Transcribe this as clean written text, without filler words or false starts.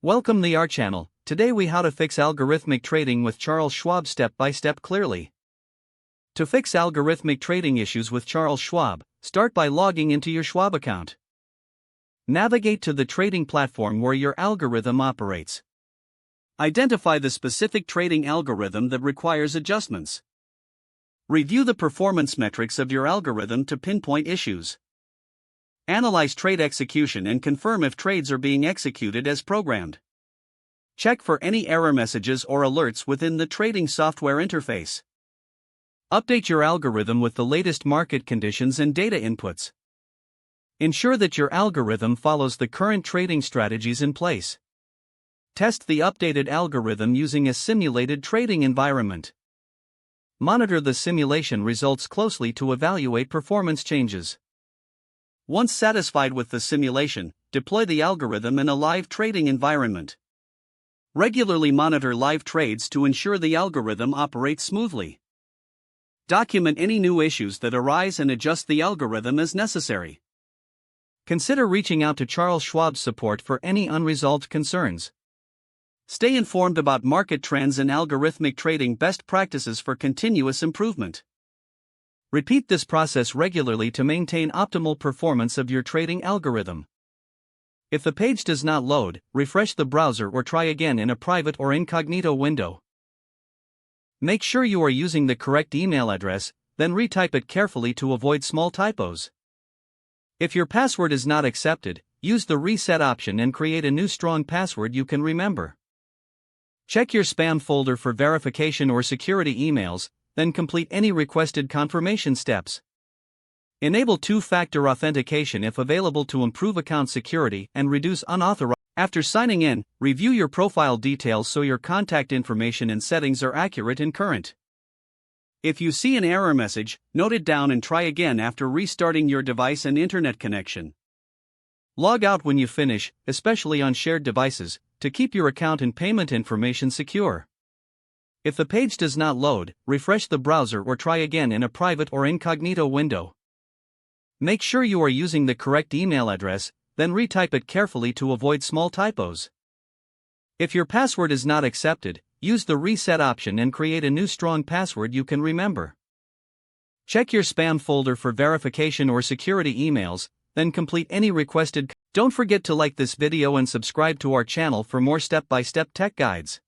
Welcome to our channel. Today we how to fix algorithmic trading with Charles Schwab step by step clearly. To fix algorithmic trading issues with Charles Schwab, start by logging into your Schwab account. Navigate to the trading platform where your algorithm operates. Identify the specific trading algorithm that requires adjustments. Review the performance metrics of your algorithm to pinpoint issues. Analyze trade execution and confirm if trades are being executed as programmed. Check for any error messages or alerts within the trading software interface. Update your algorithm with the latest market conditions and data inputs. Ensure that your algorithm follows the current trading strategies in place. Test the updated algorithm using a simulated trading environment. Monitor the simulation results closely to evaluate performance changes. Once satisfied with the simulation, deploy the algorithm in a live trading environment. Regularly monitor live trades to ensure the algorithm operates smoothly. Document any new issues that arise and adjust the algorithm as necessary. Consider reaching out to Charles Schwab's support for any unresolved concerns. Stay informed about market trends and algorithmic trading best practices for continuous improvement. Repeat this process regularly to maintain optimal performance of your trading algorithm. If the page does not load, refresh the browser or try again in a private or incognito window. Make sure you are using the correct email address, then retype it carefully to avoid small typos. If your password is not accepted, use the reset option and create a new strong password you can remember. Check your spam folder for verification or security emails, then complete any requested confirmation steps. Enable two-factor authentication if available to improve account security and reduce unauthorized. After signing in, review your profile details so your contact information and settings are accurate and current. If you see an error message, note it down and try again after restarting your device and internet connection. Log out when you finish, especially on shared devices, to keep your account and payment information secure. If the page does not load, refresh the browser or try again in a private or incognito window. Make sure you are using the correct email address, then retype it carefully to avoid small typos. If your password is not accepted, use the reset option and create a new strong password you can remember. Check your spam folder for verification or security emails, then complete any requested. Don't forget to like this video and subscribe to our channel for more step-by-step tech guides.